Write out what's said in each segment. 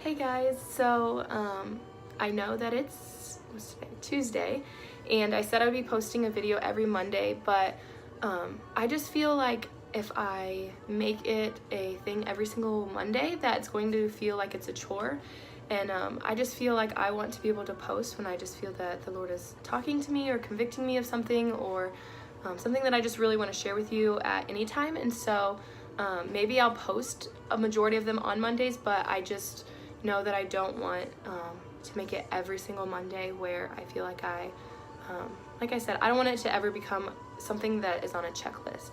Hey guys, so I know that it's what's today? Tuesday, and I said I would be posting a video every Monday, but I just feel like if I make it a thing every single Monday, that's going to feel like it's a chore. And I just feel like I want to be able to post when I just feel that the Lord is talking to me or convicting me of something, or something that I just really want to share with you at any time. And so maybe I'll post a majority of them on Mondays, but I just know that I don't want to make it every single Monday where I feel like like I said, I don't want it to ever become something that is on a checklist.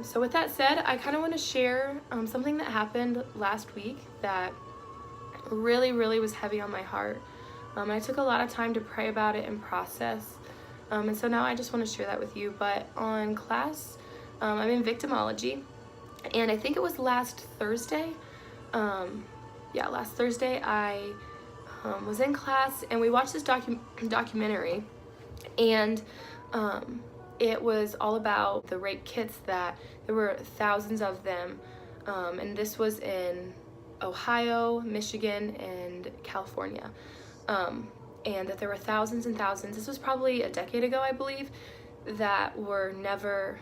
So with that said, I kind of want to share something that happened last week that really was heavy on my heart. I took a lot of time to pray about it and process. And so now I just want to share that with you. But on class, I'm in victimology, and I think it was last Thursday. Last Thursday I was in class and we watched this documentary, and it was all about the rape kits, that there were thousands of them, and this was in Ohio, Michigan, and California, and that there were thousands and thousands. This was probably a decade ago, I believe, that were never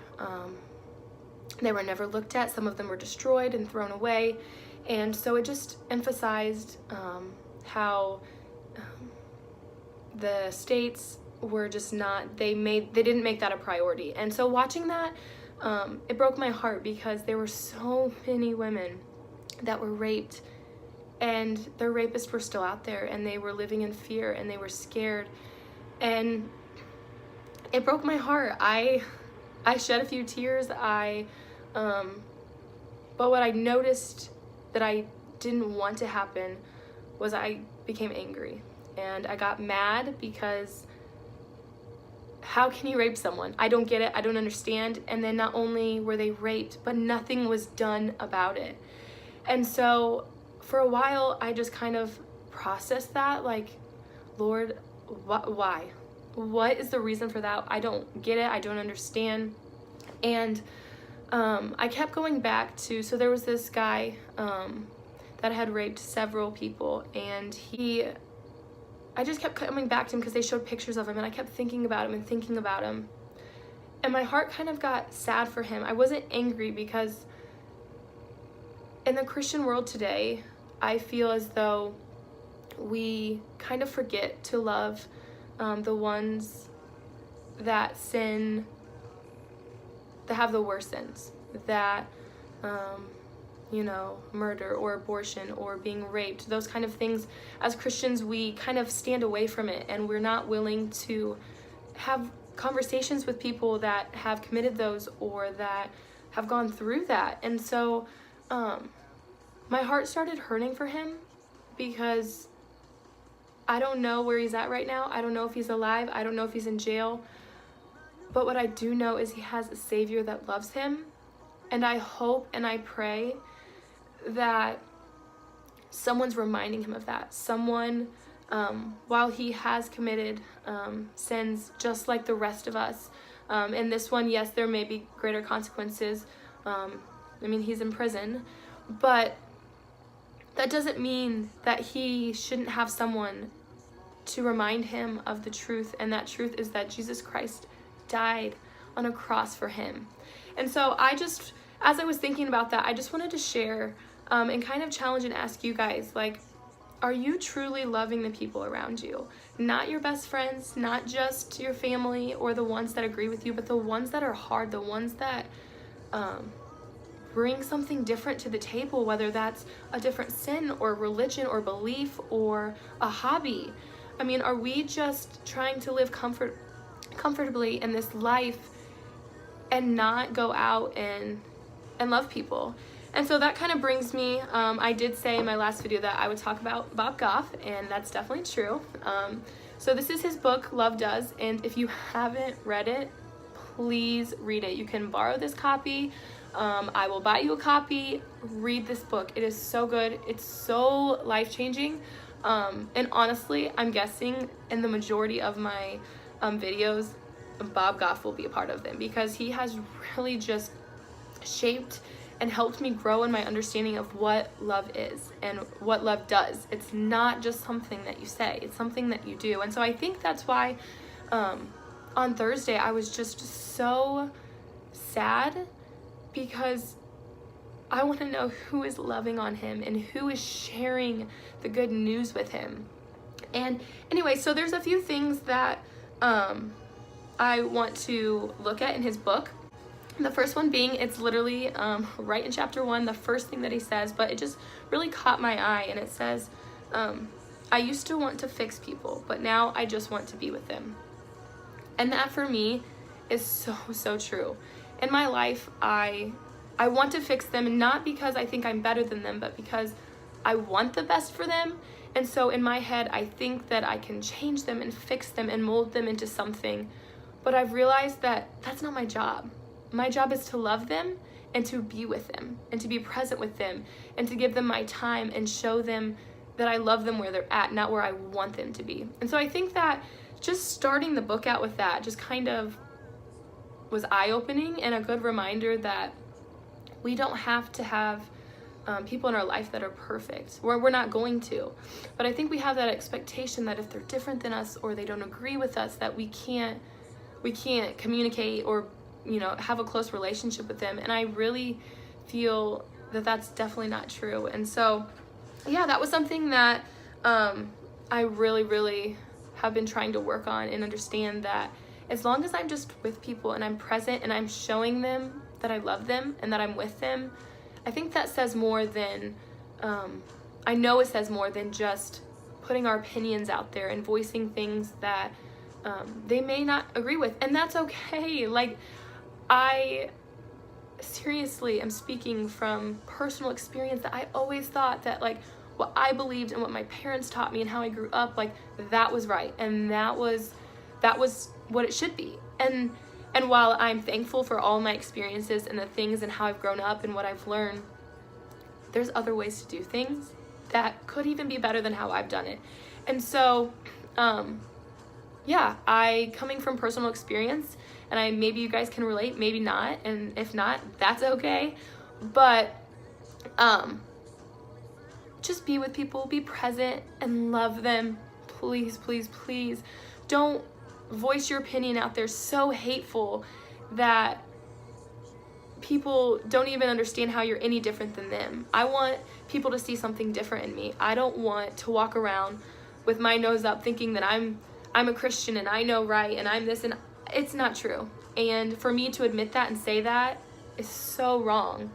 they were never looked at. Some of them were destroyed and thrown away, and so it just emphasized how the states were just not, they didn't make that a priority. And so watching that, it broke my heart, because there were so many women that were raped, and their rapists were still out there, and they were living in fear, and they were scared, and it broke my heart. I shed a few tears. But what I noticed that I didn't want to happen was I became angry, and I got mad, because how can you rape someone? I don't get it. I don't understand. And then not only were they raped, but nothing was done about it. And so for a while, I just kind of processed that, like, Lord, why? What is the reason for that? I don't get it. I don't understand. And I kept going back to, so there was this guy that had raped several people, and I just kept coming back to him because they showed pictures of him, and I kept thinking about him and thinking about him. And my heart kind of got sad for him. I wasn't angry, because in the Christian world today, I feel as though we kind of forget to love the ones that sin, that have the worst sins, that murder or abortion or being raped, those kind of things. As Christians, we kind of stand away from it, and we're not willing to have conversations with people that have committed those or that have gone through that. And so my heart started hurting for him, because I don't know where he's at right now. I don't know if he's alive. I don't know if he's in jail. But what I do know is he has a Savior that loves him. And I hope and I pray that someone's reminding him of that. Someone, while he has committed sins just like the rest of us, in this one, yes, there may be greater consequences. He's in prison. But that doesn't mean that he shouldn't have someone to remind him of the truth. And that truth is that Jesus Christ died on a cross for him. And so as I was thinking about that, I just wanted to share and kind of challenge and ask you guys, like, are you truly loving the people around you? Not your best friends, not just your family or the ones that agree with you, but the ones that are hard, the ones that bring something different to the table, whether that's a different sin or religion or belief or a hobby. Are we just trying to live comfortably in this life and not go out and love people? And so that kind of brings me, I did say in my last video that I would talk about Bob Goff, and that's definitely true. So this is his book, Love Does, and if you haven't read it, please read it. You can borrow this copy. I will buy you a copy. Read this book. It is so good. It's so life-changing. And honestly, I'm guessing in the majority of my videos, Bob Goff will be a part of them, because he has really just shaped and helped me grow in my understanding of what love is and what love does. It's not just something that you say, it's something that you do. And so I think that's why on Thursday I was just so sad, because I want to know who is loving on him and who is sharing the good news with him. And anyway, so there's a few things that I want to look at in his book. The first one being, it's literally right in chapter 1, the first thing that he says, but it just really caught my eye. And it says, I used to want to fix people, but now I just want to be with them. And that for me is so true. In my life, I want to fix them, not because I think I'm better than them, but because I want the best for them. And so in my head, I think that I can change them and fix them and mold them into something. But I've realized that that's not my job. My job is to love them and to be with them and to be present with them and to give them my time and show them that I love them where they're at, not where I want them to be. And so I think that just starting the book out with that just kind of was eye-opening and a good reminder that we don't have to have people in our life that are perfect. We're not going to. But I think we have that expectation that if they're different than us or they don't agree with us, that we can't communicate or, you know, have a close relationship with them. And I really feel that that's definitely not true. And so, yeah, that was something that I really have been trying to work on and understand, that as long as I'm just with people and I'm present and I'm showing them that I love them and that I'm with them, I think that says more than, I know it says more than just putting our opinions out there and voicing things that they may not agree with. And that's okay. Like, I seriously am speaking from personal experience, that I always thought that, like, what I believed and what my parents taught me and how I grew up, like, that was right. And that was what it should be. And while I'm thankful for all my experiences and the things and how I've grown up and what I've learned, there's other ways to do things that could even be better than how I've done it. And so, yeah, coming from personal experience, and maybe you guys can relate, maybe not, and if not, that's okay. But just be with people, be present, and love them. Please, please, please. Don't voice your opinion out there so hateful that people don't even understand how you're any different than them. I want people to see something different in me. I don't want to walk around with my nose up thinking that I'm a Christian and I know right and I'm this, and it's not true. And for me to admit that and say that is so wrong.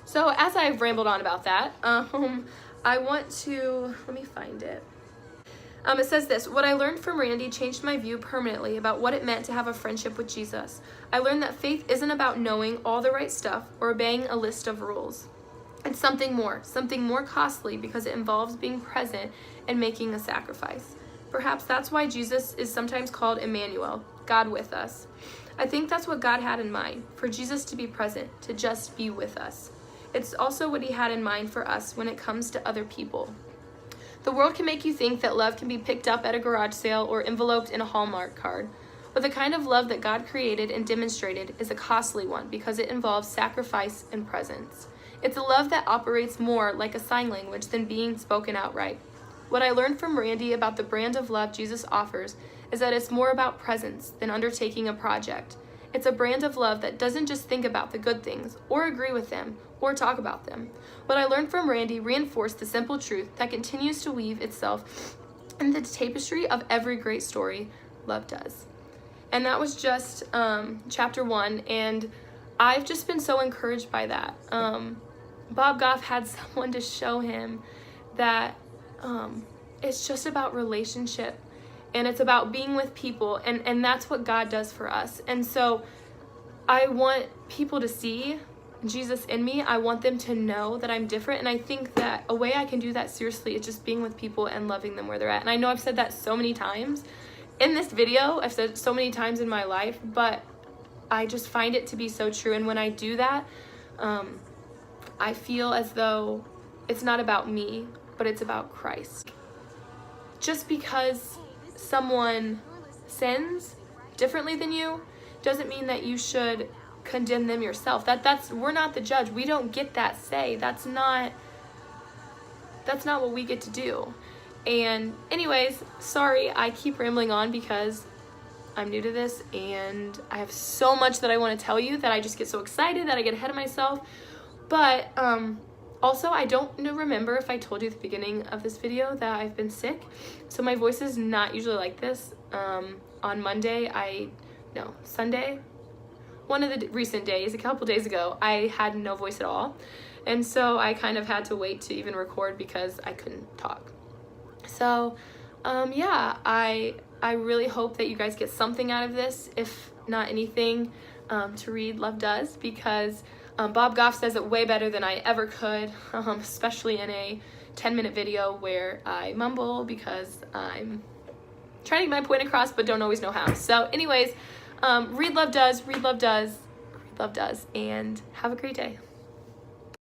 So as I've rambled on about that, I want to, let me find it. It says this: what I learned from Randy changed my view permanently about what it meant to have a friendship with Jesus. I learned that faith isn't about knowing all the right stuff or obeying a list of rules. It's something more costly, because it involves being present and making a sacrifice. Perhaps that's why Jesus is sometimes called Emmanuel, God with us. I think that's what God had in mind, for Jesus to be present, to just be with us. It's also what he had in mind for us when it comes to other people. The world can make you think that love can be picked up at a garage sale or enveloped in a Hallmark card. But the kind of love that God created and demonstrated is a costly one, because it involves sacrifice and presence. It's a love that operates more like a sign language than being spoken outright. What I learned from Randy about the brand of love Jesus offers is that it's more about presence than undertaking a project. It's a brand of love that doesn't just think about the good things, or agree with them, or talk about them. What I learned from Randy reinforced the simple truth that continues to weave itself in the tapestry of every great story: love does. And that was just chapter 1, and I've just been so encouraged by that. Bob Goff had someone to show him that it's just about relationship, and it's about being with people, and that's what God does for us. And so I want people to see Jesus in me. I want them to know that I'm different, and I think that a way I can do that seriously is just being with people and loving them where they're at. And I know I've said that so many times in this video, I've said it so many times in my life, but I just find it to be so true. And when I do that, I feel as though it's not about me, but it's about Christ. Just because someone sins differently than you doesn't mean that you should condemn them yourself. We're not the judge. We don't get that say. That's not what we get to do. And anyways, sorry, I keep rambling on because I'm new to this and I have so much that I want to tell you that I just get so excited that I get ahead of myself. But also, I don't remember if I told you at the beginning of this video that I've been sick. So my voice is not usually like this. On Sunday, one of the recent days, a couple days ago, I had no voice at all. And so I kind of had to wait to even record because I couldn't talk. So, yeah, I really hope that you guys get something out of this, if not anything, to read Love Does, because Bob Goff says it way better than I ever could, especially in a 10-minute video where I mumble because I'm trying to get my point across but don't always know how. So anyways, read Love Does, read Love Does, read Love Does, and have a great day.